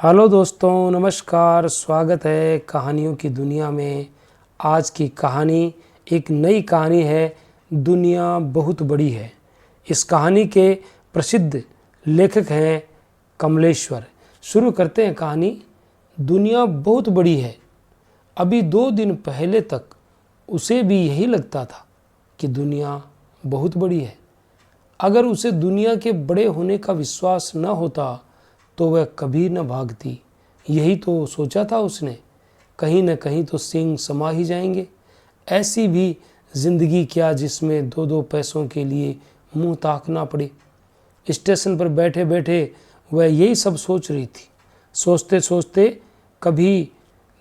Hello दोस्तों, नमस्कार। स्वागत है कहानियों की दुनिया में। आज की कहानी एक नई कहानी है। दुनिया बहुत बड़ी है। इस कहानी के प्रसिद्ध लेखक हैं कमलेश्वर। शुरू करते हैं कहानी। दुनिया बहुत बड़ी है। अभी 2 दिन पहले तक उसे भी यही लगता था कि दुनिया बहुत बड़ी है। अगर उसे दुनिया के बड़े होने का विश्वास न होता तो वह कभी न भागती। यही तो सोचा था उसने। कहीं न कहीं तो सींग समा ही जाएंगे। ऐसी भी जिंदगी क्या जिसमें 2-2 पैसों के लिए मुंह ताकना पड़े। स्टेशन पर बैठे बैठे वह यही सब सोच रही थी। सोचते सोचते कभी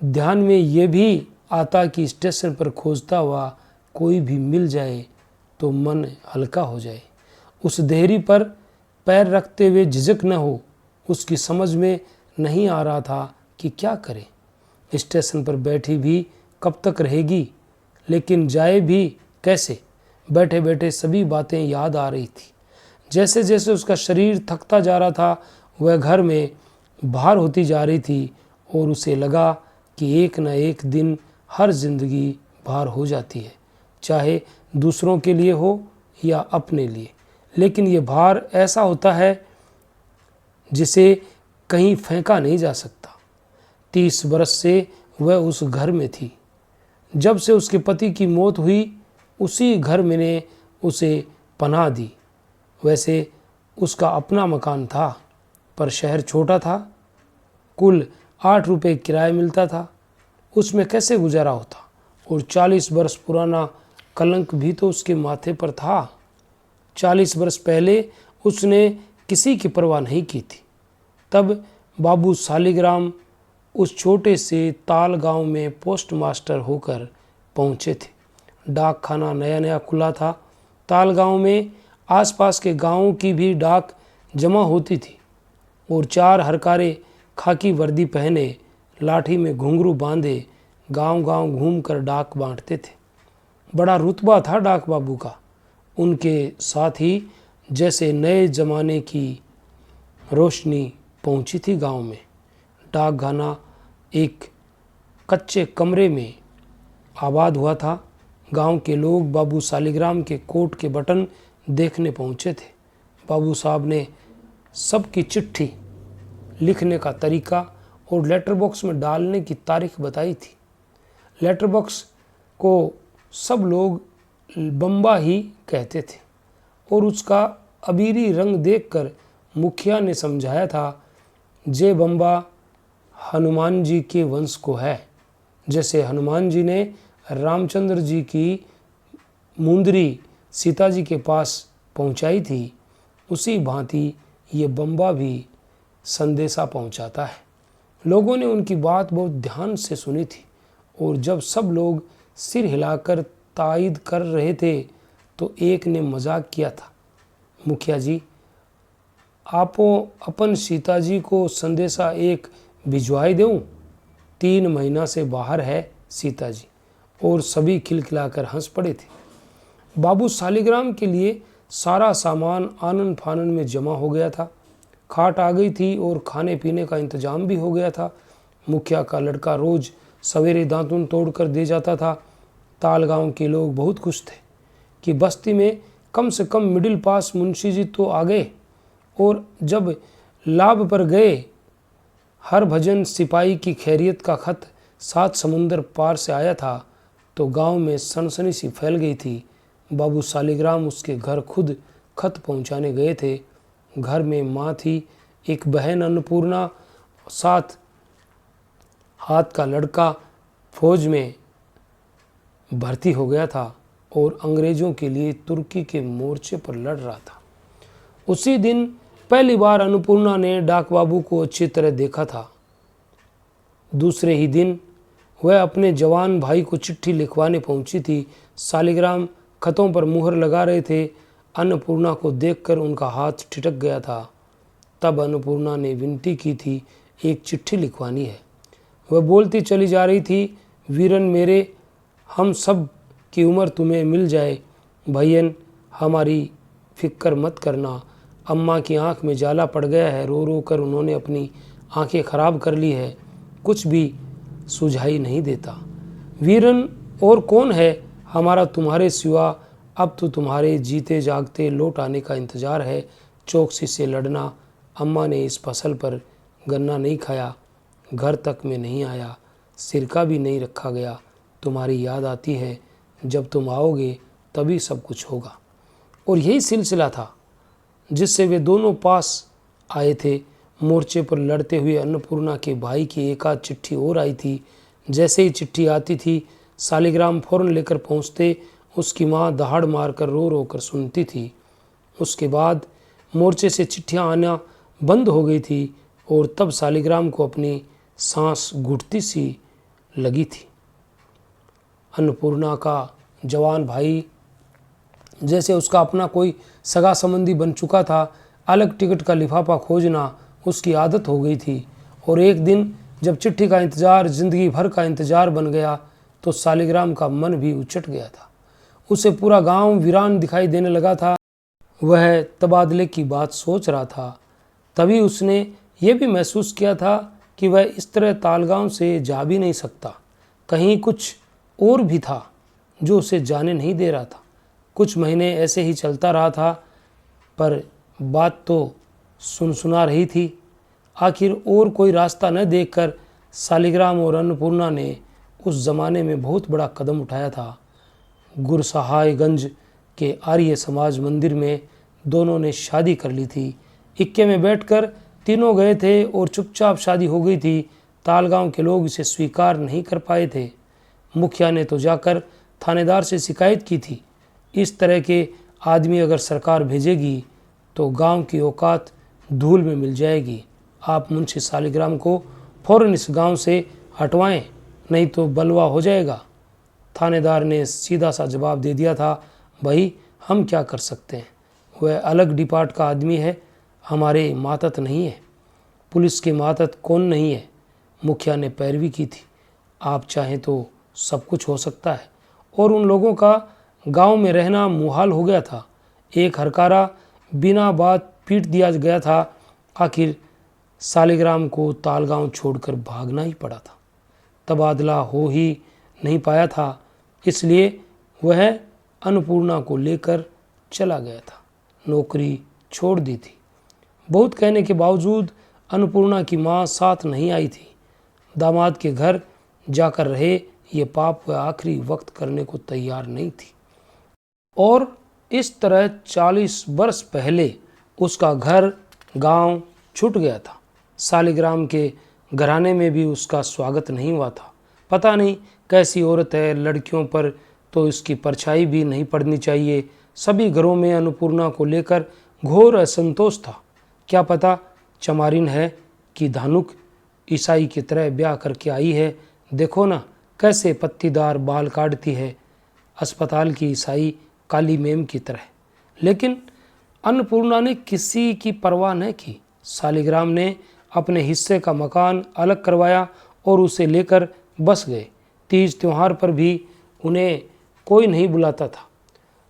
ध्यान में ये भी आता कि स्टेशन पर खोजता हुआ कोई भी मिल जाए तो मन हल्का हो जाए। उस देहरी पर पैर रखते हुए झिझक न हो। उसकी समझ में नहीं आ रहा था कि क्या करे। स्टेशन पर बैठी भी कब तक रहेगी, लेकिन जाए भी कैसे। बैठे बैठे सभी बातें याद आ रही थी। जैसे जैसे उसका शरीर थकता जा रहा था, वह घर में बाहर होती जा रही थी और उसे लगा कि एक न एक दिन हर जिंदगी बाहर हो जाती है, चाहे दूसरों के लिए हो या अपने लिए। लेकिन ये भार ऐसा होता है जिसे कहीं फेंका नहीं जा सकता। 30 बरस से वह उस घर में थी। जब से उसके पति की मौत हुई, उसी घर में ने उसे पनाह दी। वैसे उसका अपना मकान था, पर शहर छोटा था। कुल 8 रुपये किराया मिलता था। उसमें कैसे गुजारा होता। और 40 बरस पुराना कलंक भी तो उसके माथे पर था। 40 बरस पहले उसने किसी की परवाह नहीं की थी। तब बाबू सालिग्राम उस छोटे से ताल गांव में पोस्ट मास्टर होकर पहुंचे थे। डाक खाना नया नया खुला था। ताल गांव में आसपास के गांवों की भी डाक जमा होती थी और 4 हरकारे खाकी वर्दी पहने, लाठी में घुंघरू बांधे गांव गांव घूमकर डाक बांटते थे। बड़ा रुतबा था डाक बाबू का। उनके साथ ही जैसे नए जमाने की रोशनी पहुंची थी गांव में। डाक खाना एक कच्चे कमरे में आबाद हुआ था। गांव के लोग बाबू सालिग्राम के कोट के बटन देखने पहुंचे थे। बाबू साहब ने सबकी चिट्ठी लिखने का तरीका और लेटर बॉक्स में डालने की तारीख बताई थी। लेटर बॉक्स को सब लोग बम्बा ही कहते थे और उसका अबीरी रंग देखकर मुखिया ने समझाया था, जे बम्बा हनुमान जी के वंश को है। जैसे हनुमान जी ने रामचंद्र जी की मुंदरी सीता जी के पास पहुंचाई थी, उसी भांति ये बम्बा भी संदेशा पहुंचाता है। लोगों ने उनकी बात बहुत ध्यान से सुनी थी और जब सब लोग सिर हिलाकर तायद कर रहे थे तो एक ने मजाक किया था, मुखिया जी, आपो अपन सीता जी को संदेशा एक भिजवाई दूं। 3 महीना से बाहर है सीता जी। और सभी खिलखिलाकर हंस पड़े थे। बाबू सालिग्राम के लिए सारा सामान आनन फानन में जमा हो गया था। खाट आ गई थी और खाने पीने का इंतजाम भी हो गया था। मुखिया का लड़का रोज सवेरे दातुन तोड़ कर दे जाता था। ताल गांव के लोग बहुत खुश थे कि बस्ती में कम से कम मिडिल पास मुंशी जी तो आ गए। और जब लाभ पर गए, हर भजन सिपाही की खैरियत का खत 7 समुंदर पार से आया था तो गांव में सनसनी सी फैल गई थी। बाबू सालिग्राम उसके घर खुद खत पहुंचाने गए थे। घर में माँ थी, एक बहन अन्नपूर्णा, 7 हाथ का लड़का फौज में भर्ती हो गया था और अंग्रेज़ों के लिए तुर्की के मोर्चे पर लड़ रहा था। उसी दिन पहली बार अन्नपूर्णा ने डाक बाबू को अच्छी तरह देखा था। दूसरे ही दिन वह अपने जवान भाई को चिट्ठी लिखवाने पहुंची थी। सालिग्राम खतों पर मुहर लगा रहे थे। अन्नपूर्णा को देखकर उनका हाथ ठिठक गया था। तब अन्नपूर्णा ने विनती की थी, एक चिट्ठी लिखवानी है। वह बोलती चली जा रही थी, वीरन मेरे, हम सब की उम्र तुम्हें मिल जाए। भैयन, हमारी फिक्र मत करना। अम्मा की आंख में जाला पड़ गया है। रो रो कर उन्होंने अपनी आंखें खराब कर ली है, कुछ भी सुझाई नहीं देता। वीरन और कौन है हमारा तुम्हारे सिवा, अब तो तुम्हारे जीते जागते लौट आने का इंतज़ार है। चौकसी से लड़ना, अम्मा ने इस फसल पर गन्ना नहीं खाया, घर तक में नहीं आया, सिरका भी नहीं रखा गया। तुम्हारी याद आती है, जब तुम आओगे तभी सब कुछ होगा। और यही सिलसिला था जिससे वे दोनों पास आए थे। मोर्चे पर लड़ते हुए अन्नपूर्णा के भाई की एक आध चिट्ठी और आई थी। जैसे ही चिट्ठी आती थी, सालिग्राम फौरन लेकर पहुंचते। उसकी माँ दहाड़ मारकर रो रो कर सुनती थी। उसके बाद मोर्चे से चिट्ठियाँ आना बंद हो गई थी और तब सालिग्राम को अपनी सांस घुटती सी लगी थी। अन्नपूर्णा का जवान भाई जैसे उसका अपना कोई सगा संबंधी बन चुका था। अलग टिकट का लिफाफा खोजना उसकी आदत हो गई थी। और एक दिन जब चिट्ठी का इंतज़ार ज़िंदगी भर का इंतज़ार बन गया तो सालिग्राम का मन भी उचट गया था। उसे पूरा गांव वीरान दिखाई देने लगा था। वह तबादले की बात सोच रहा था। तभी उसने ये भी महसूस किया था कि वह इस तरह तालगांव से जा भी नहीं सकता। कहीं कुछ और भी था जो उसे जाने नहीं दे रहा था। कुछ महीने ऐसे ही चलता रहा था, पर बात तो सुना रही थी। आखिर और कोई रास्ता न देखकर सालिग्राम और अन्नपूर्णा ने उस ज़माने में बहुत बड़ा कदम उठाया था। गुरसहायगंज के आर्य समाज मंदिर में दोनों ने शादी कर ली थी। इक्के में बैठकर तीनों गए थे और चुपचाप शादी हो गई थी। तालगांव के लोग इसे स्वीकार नहीं कर पाए थे। मुखिया ने तो जाकर थानेदार से शिकायत की थी। इस तरह के आदमी अगर सरकार भेजेगी तो गांव की औकात धूल में मिल जाएगी। आप मुंशी सालिग्राम को फौरन इस गांव से हटवाएं, नहीं तो बलवा हो जाएगा। थानेदार ने सीधा सा जवाब दे दिया था, भाई हम क्या कर सकते हैं, वह अलग डिपार्ट का आदमी है, हमारे मातहत नहीं है। पुलिस के मातहत कौन नहीं है। मुखिया ने पैरवी की थी। आप चाहें तो सब कुछ हो सकता है। और उन लोगों का गांव में रहना मुहाल हो गया था। एक हरकारा बिना बात पीट दिया गया था। आखिर सालिग्राम को तालगांव छोड़कर भागना ही पड़ा था। तबादला हो ही नहीं पाया था, इसलिए वह अन्नपूर्णा को लेकर चला गया था। नौकरी छोड़ दी थी। बहुत कहने के बावजूद अन्नपूर्णा की माँ साथ नहीं आई थी। दामाद के घर जाकर रहे, ये पाप वह आखिरी वक्त करने को तैयार नहीं थी। और इस तरह 40 वर्ष पहले उसका घर गांव छूट गया था। सालिग्राम के घराने में भी उसका स्वागत नहीं हुआ था। पता नहीं कैसी औरत है, लड़कियों पर तो इसकी परछाई भी नहीं पड़नी चाहिए। सभी घरों में अन्नपूर्णा को लेकर घोर असंतोष था। क्या पता चमारिन है कि धानुक ईसाई की तरह ब्याह करके आई है। देखो ना कैसे पत्तीदार बाल काटती है, अस्पताल की ईसाई काली मेम की तरह। लेकिन अन्नपूर्णा ने किसी की परवाह न की। सालिग्राम ने अपने हिस्से का मकान अलग करवाया और उसे लेकर बस गए। तीज त्योहार पर भी उन्हें कोई नहीं बुलाता था।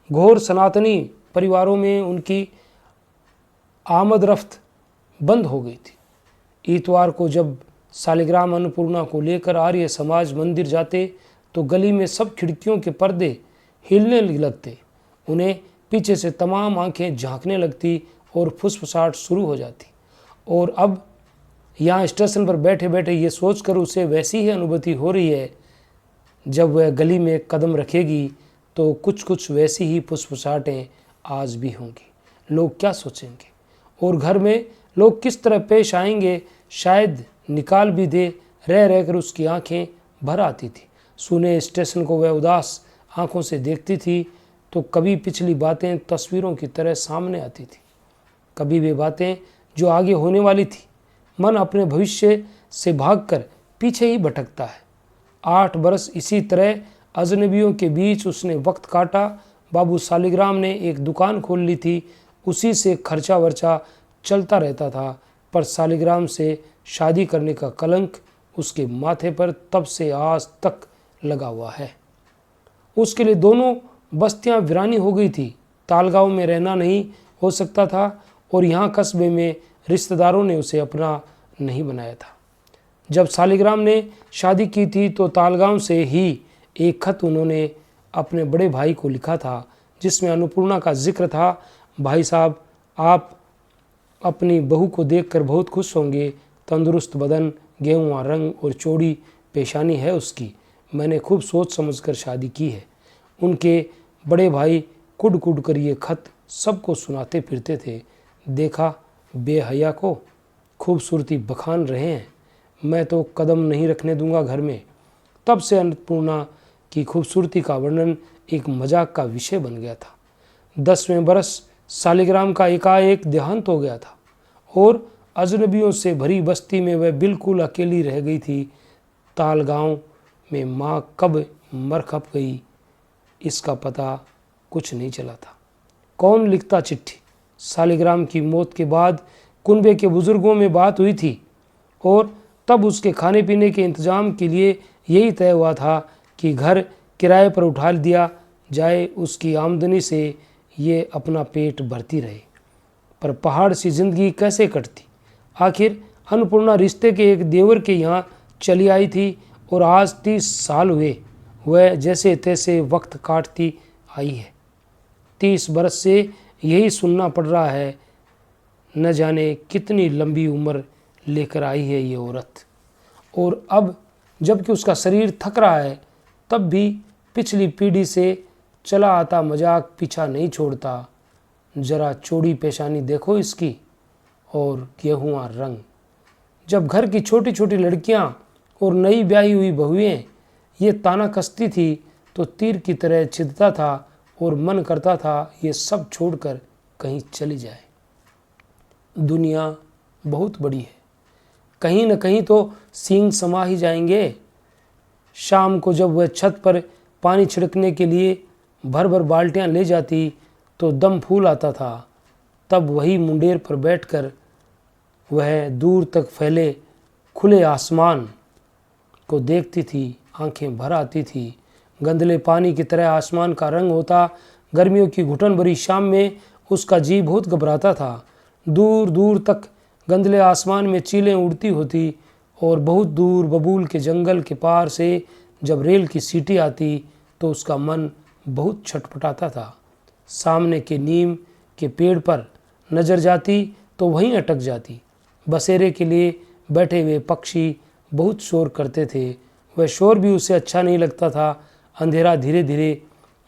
घोर सनातनी परिवारों में उनकी आमद रफ्त बंद हो गई थी। इतवार को जब सालिग्राम अन्नपूर्णा को लेकर आर्य समाज मंदिर जाते तो गली में सब खिड़कियों के पर्दे हिलने लगते। उन्हें पीछे से तमाम आंखें झांकने लगती और फुसफुसाहट शुरू हो जाती। और अब यहाँ स्टेशन पर बैठे बैठे ये सोचकर उसे वैसी ही अनुभूति हो रही है, जब वह गली में कदम रखेगी तो कुछ वैसी ही फुसफुसाहटें आज भी होंगी। लोग क्या सोचेंगे और घर में लोग किस तरह पेश आएंगे, शायद निकाल भी दे। रह रहकर उसकी आंखें भर आती थी। सुने स्टेशन को वह उदास आंखों से देखती थी तो कभी पिछली बातें तस्वीरों की तरह सामने आती थी, कभी वे बातें जो आगे होने वाली थी। मन अपने भविष्य से भागकर पीछे ही भटकता है। 8 बरस इसी तरह अजनबियों के बीच उसने वक्त काटा। बाबू सालिग्राम ने एक दुकान खोल ली थी, उसी से खर्चा वर्चा चलता रहता था। पर सालिग्राम से शादी करने का कलंक उसके माथे पर तब से आज तक लगा हुआ है। उसके लिए दोनों बस्तियां वीरानी हो गई थी। तालगांव में रहना नहीं हो सकता था और यहाँ कस्बे में रिश्तेदारों ने उसे अपना नहीं बनाया था। जब सालिग्राम ने शादी की थी तो तालगांव से ही एक खत उन्होंने अपने बड़े भाई को लिखा था, जिसमें अन्नपूर्णा का जिक्र था। भाई साहब, आप अपनी बहू को देखकर बहुत खुश होंगे। तंदुरुस्त बदन, गेहुआ रंग और चौड़ी पेशानी है उसकी। मैंने खूब सोच समझकर शादी की है। उनके बड़े भाई कुड़ कुड़ कर ये खत सबको सुनाते फिरते थे। देखा बेहया को, खूबसूरती बखान रहे हैं, मैं तो कदम नहीं रखने दूंगा घर में। तब से अन्नपूर्णा की खूबसूरती का वर्णन एक मजाक का विषय बन गया था। 10वें बरस सालिग्राम का एकाएक देहांत हो गया था और अजनबियों से भरी बस्ती में वह बिल्कुल अकेली रह गई थी। तालगांव में माँ कब मर खप गई, इसका पता कुछ नहीं चला था। कौन लिखता चिट्ठी? सालिग्राम की मौत के बाद कुनबे के बुजुर्गों में बात हुई थी और तब उसके खाने पीने के इंतजाम के लिए यही तय हुआ था कि घर किराए पर उठा दिया जाए, उसकी आमदनी से ये अपना पेट भरती रहे। पर पहाड़ सी जिंदगी कैसे कटती? आखिर अन्नपूर्णा रिश्ते के एक देवर के यहाँ चली आई थी और आज 30 साल हुए वह जैसे तैसे वक्त काटती आई है। 30 बरस से यही सुनना पड़ रहा है, न जाने कितनी लंबी उम्र लेकर आई है ये औरत। और अब जबकि उसका शरीर थक रहा है, तब भी पिछली पीढ़ी से चला आता मजाक पीछा नहीं छोड़ता। जरा चौड़ी पेशानी देखो इसकी और गेहुआ रंग। जब घर की छोटी छोटी लड़कियां और नई ब्याही हुई बहुएं ये ताना कसती थी तो तीर की तरह छिदता था और मन करता था ये सब छोड़कर कहीं चली जाए। दुनिया बहुत बड़ी है, कहीं न कहीं तो सींग समा ही जाएंगे। शाम को जब वह छत पर पानी छिड़कने के लिए भर भर बाल्टियां ले जाती तो दम फूल आता था। तब वही मुंडेर पर बैठकर वह दूर तक फैले खुले आसमान को देखती थी, आंखें भर आती थी। गंदले पानी की तरह आसमान का रंग होता। गर्मियों की घुटन भरी शाम में उसका जी बहुत घबराता था। दूर दूर तक गंदले आसमान में चीलें उड़ती होती और बहुत दूर बबूल के जंगल के पार से जब रेल की सीटी आती तो उसका मन बहुत छटपटाता था। सामने के नीम के पेड़ पर नजर जाती तो वहीं अटक जाती। बसेरे के लिए बैठे हुए पक्षी बहुत शोर करते थे, वह शोर भी उसे अच्छा नहीं लगता था। अंधेरा धीरे धीरे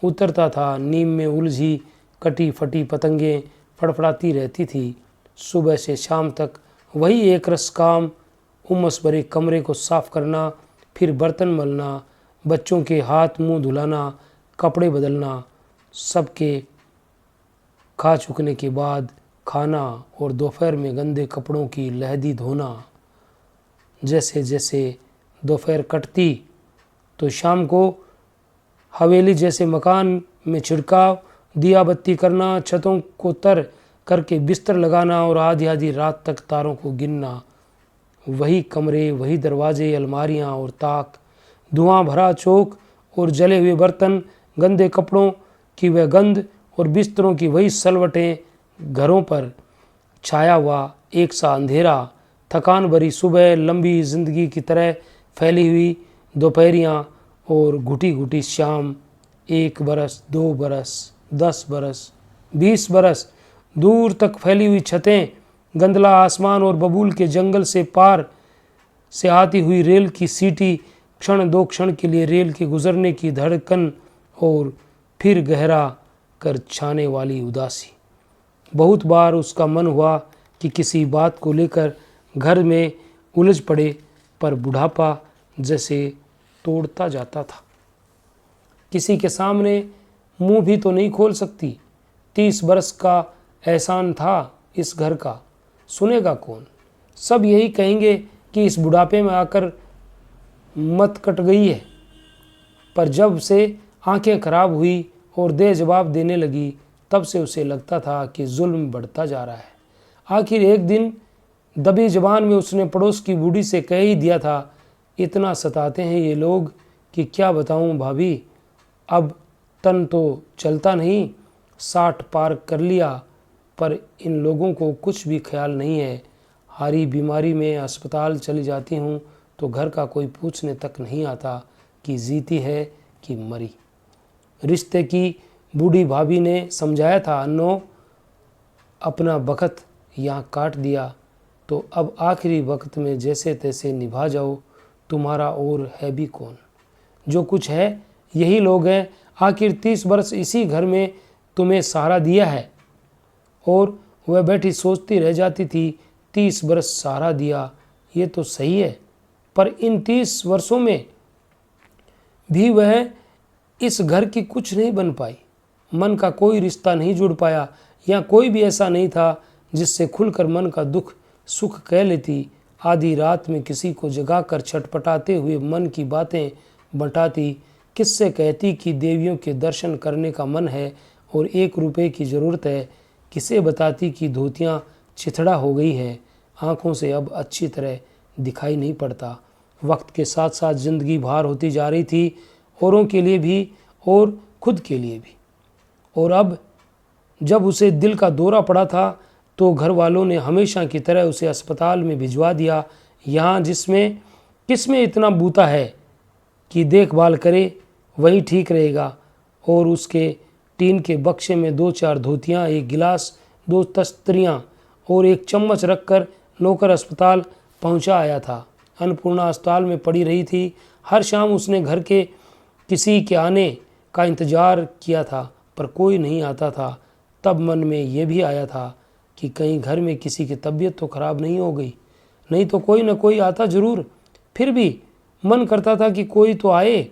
उतरता था। नीम में उलझी कटी फटी पतंगें फड़फड़ाती रहती थी। सुबह से शाम तक वही एक रस काम, उमस भरे कमरे को साफ करना, फिर बर्तन मलना, बच्चों के हाथ मुंह धुलाना, कपड़े बदलना, सबके खा चुकने के बाद खाना और दोपहर में गंदे कपड़ों की लहदी धोना। जैसे जैसे दोपहर कटती तो शाम को हवेली जैसे मकान में छिड़काव, दिया बत्ती करना, छतों को तर करके बिस्तर लगाना और आधी आधी रात तक तारों को गिनना। वही कमरे, वही दरवाजे, अलमारियां और ताक, धुआं भरा चौक और जले हुए बर्तन, गंदे कपड़ों की वह गंध और बिस्तरों की वही सलवटें। घरों पर छाया हुआ एक सा अंधेरा, थकान भरी सुबह, लंबी जिंदगी की तरह फैली हुई दोपहरियाँ और घुटी घुटी शाम। 1 बरस, 2 बरस, 10 बरस, 20 बरस, दूर तक फैली हुई छतें, गंदला आसमान और बबूल के जंगल से पार से आती हुई रेल की सीटी, क्षण दो क्षण के लिए रेल के गुजरने की धड़कन और फिर गहरा कर छाने वाली उदासी। बहुत बार उसका मन हुआ कि किसी बात को लेकर घर में उलझ पड़े, पर बुढ़ापा जैसे तोड़ता जाता था। किसी के सामने मुंह भी तो नहीं खोल सकती। 30 बरस का एहसान था इस घर का, सुनेगा कौन? सब यही कहेंगे कि इस बुढ़ापे में आकर मत कट गई है। पर जब से आंखें खराब हुई और देह जवाब देने लगी, तब से उसे लगता था कि जुल्म बढ़ता जा रहा है। आखिर एक दिन दबी जबान में उसने पड़ोस की बूढ़ी से कह ही दिया था, इतना सताते हैं ये लोग कि क्या बताऊं भाभी, अब तन तो चलता नहीं, 60 पार कर लिया, पर इन लोगों को कुछ भी ख्याल नहीं है। हारी बीमारी में अस्पताल चली जाती हूँ तो घर का कोई पूछने तक नहीं आता कि जीती है कि मरी। रिश्ते की बूढ़ी भाभी ने समझाया था, अन्नो अपना वक्त यहाँ काट दिया तो अब आखिरी वक्त में जैसे तैसे निभा जाओ, तुम्हारा और है भी कौन। जो कुछ है यही लोग हैं, आखिर 30 वर्ष इसी घर में तुम्हें सहारा दिया है। और वह बैठी सोचती रह जाती थी, 30 वर्ष सहारा दिया ये तो सही है, पर इन 30 वर्षों में भी वह इस घर की कुछ नहीं बन पाई। मन का कोई रिश्ता नहीं जुड़ पाया, या कोई भी ऐसा नहीं था जिससे खुलकर मन का दुख सुख कह लेती। आधी रात में किसी को जगाकर छटपटाते हुए मन की बातें बटाती, किससे कहती कि देवियों के दर्शन करने का मन है और 1 रुपये की ज़रूरत है, किसे बताती कि धोतियाँ चिथड़ा हो गई है, आँखों से अब अच्छी तरह दिखाई नहीं पड़ता। वक्त के साथ साथ ज़िंदगी भार होती जा रही थी, औरों के लिए भी और खुद के लिए भी। और अब जब उसे दिल का दौरा पड़ा था तो घर वालों ने हमेशा की तरह उसे अस्पताल में भिजवा दिया, यहाँ जिसमें किसमें इतना बूता है कि देखभाल करे वही ठीक रहेगा। और उसके टीन के बक्से में 2-4 धोतियाँ, 1 गिलास, 2 तस्तरियाँ और 1 चम्मच रखकर नौकर अस्पताल पहुँचा आया था। अन्नपूर्णा अस्पताल में पड़ी रही थी। हर शाम उसने घर के किसी के आने का इंतज़ार किया था, पर कोई नहीं आता था। तब मन में ये भी आया था कि कहीं घर में किसी की तबीयत तो ख़राब नहीं हो गई, नहीं तो कोई न कोई आता ज़रूर। फिर भी मन करता था कि कोई तो आए।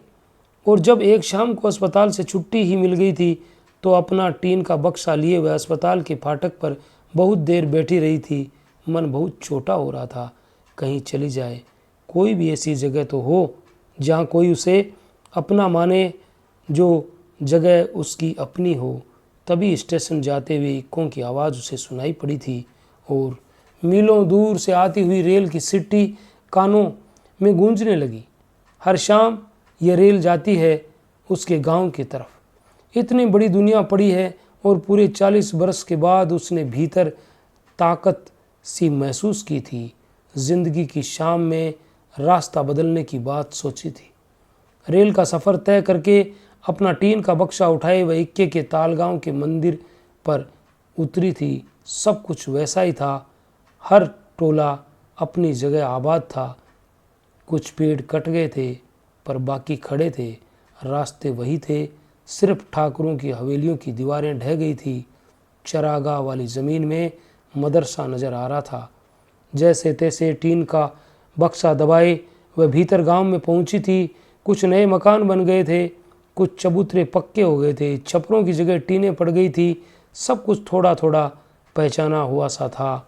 और जब एक शाम को अस्पताल से छुट्टी ही मिल गई थी तो अपना टीन का बक्सा लिए वह अस्पताल के फाटक पर बहुत देर बैठी रही थी। मन बहुत छोटा हो रहा था, कहीं चली जाए, कोई भी ऐसी जगह तो हो जहाँ कोई उसे अपना माने, जो जगह उसकी अपनी हो। तभी स्टेशन जाते हुए इक्कों की आवाज़ उसे सुनाई पड़ी थी और मीलों दूर से आती हुई रेल की सीटी कानों में गूंजने लगी। हर शाम यह रेल जाती है उसके गांव की तरफ। इतनी बड़ी दुनिया पड़ी है और पूरे 40 वर्ष के बाद उसने भीतर ताकत सी महसूस की थी। जिंदगी की शाम में रास्ता बदलने की बात सोची थी। रेल का सफ़र तय करके अपना टीन का बक्सा उठाए वह इक्के के तालगांव के मंदिर पर उतरी थी। सब कुछ वैसा ही था, हर टोला अपनी जगह आबाद था। कुछ पेड़ कट गए थे पर बाकी खड़े थे, रास्ते वही थे, सिर्फ ठाकुरों की हवेलियों की दीवारें ढह गई थी। चरागाह वाली ज़मीन में मदरसा नज़र आ रहा था। जैसे तैसे टीन का बक्सा दबाए वह भीतर गांव में पहुंची थी। कुछ नए मकान बन गए थे, कुछ चबूतरे पक्के हो गए थे, छपरों की जगह टीनें पड़ गई थी। सब कुछ थोड़ा थोड़ा पहचाना हुआ सा था।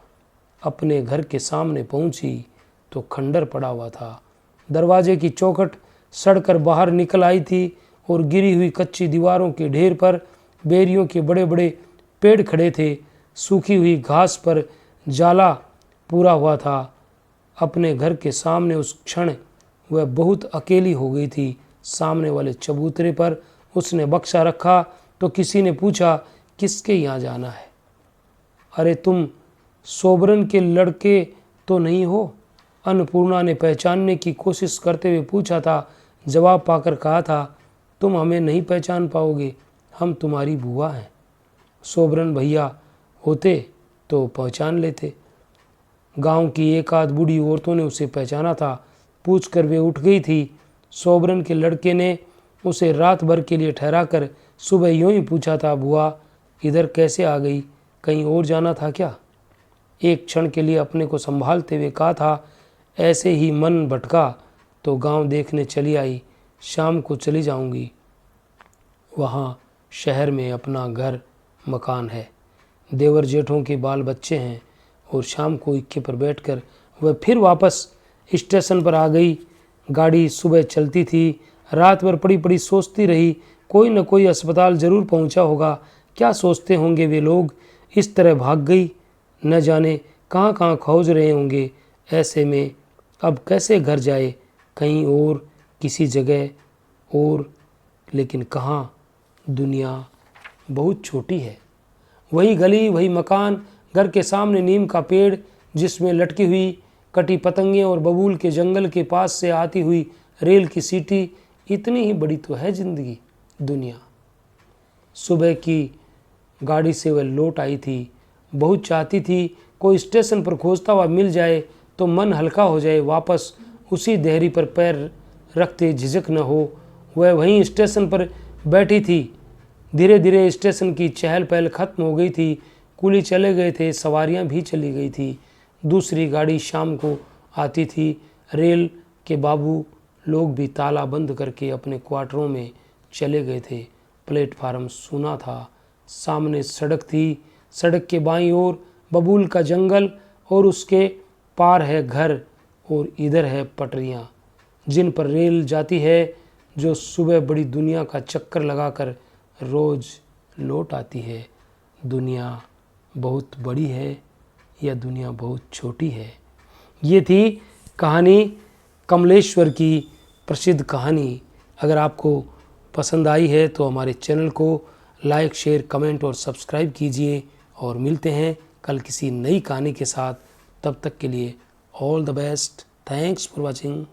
अपने घर के सामने पहुंची तो खंडर पड़ा हुआ था। दरवाजे की चौखट सड़कर बाहर निकल आई थी और गिरी हुई कच्ची दीवारों के ढेर पर बेरियों के बड़े बड़े पेड़ खड़े थे। सूखी हुई घास पर जाला पूरा हुआ था। अपने घर के सामने उस क्षण वह बहुत अकेली हो गई थी। सामने वाले चबूतरे पर उसने बक्सा रखा तो किसी ने पूछा, किसके यहाँ जाना है? अरे तुम सोबरन के लड़के तो नहीं हो? अन्नपूर्णा ने पहचानने की कोशिश करते हुए पूछा था। जवाब पाकर कहा था, तुम हमें नहीं पहचान पाओगे, हम तुम्हारी बुआ हैं। सोबरन भैया होते तो पहचान लेते। गांव की एक आध बूढ़ी औरतों ने उसे पहचाना था। पूछकर वे उठ गई थी। सोबरन के लड़के ने उसे रात भर के लिए ठहरा कर सुबह यूं ही पूछा था, बुआ इधर कैसे आ गई, कहीं और जाना था क्या? एक क्षण के लिए अपने को संभालते हुए कहा था, ऐसे ही मन भटका तो गांव देखने चली आई, शाम को चली जाऊंगी। वहाँ शहर में अपना घर मकान है, देवर जेठों के बाल बच्चे हैं। और शाम को इक्के पर बैठकर वह फिर वापस स्टेशन पर आ गई। गाड़ी सुबह चलती थी। रात भर पड़ी पड़ी सोचती रही, कोई न कोई अस्पताल ज़रूर पहुंचा होगा। क्या सोचते होंगे वे लोग? इस तरह भाग गई, न जाने कहाँ कहाँ खोज रहे होंगे। ऐसे में अब कैसे घर जाए? कहीं और, किसी जगह और, लेकिन कहाँ? दुनिया बहुत छोटी है। वही गली, वही मकान, घर के सामने नीम का पेड़, जिसमें लटकी हुई कटी पतंगे और बबूल के जंगल के पास से आती हुई रेल की सीटी, इतनी ही बड़ी तो है जिंदगी, दुनिया। सुबह की गाड़ी से वह लौट आई थी। बहुत चाहती थी कोई स्टेशन पर खोजता हुआ मिल जाए तो मन हल्का हो जाए, वापस उसी देहरी पर पैर रखते झिझक न हो। वह वहीं स्टेशन पर बैठी थी। धीरे धीरे स्टेशन की चहल पहल खत्म हो गई थी। कुली चले गए थे, सवारियां भी चली गई थी। दूसरी गाड़ी शाम को आती थी। रेल के बाबू लोग भी ताला बंद करके अपने क्वार्टरों में चले गए थे। प्लेटफार्म सूना था। सामने सड़क थी। सड़क के बाईं ओर बबूल का जंगल और उसके पार है घर और इधर है पटरियां जिन पर रेल जाती है, जो सुबह बड़ी दुनिया का चक्कर लगाकर रोज लौट आती है। दुनिया बहुत बड़ी है या दुनिया बहुत छोटी है। ये थी कहानी, कमलेश्वर की प्रसिद्ध कहानी। अगर आपको पसंद आई है तो हमारे चैनल को लाइक, शेयर, कमेंट और सब्सक्राइब कीजिए और मिलते हैं कल किसी नई कहानी के साथ। तब तक के लिए all the best. Thanks for watching.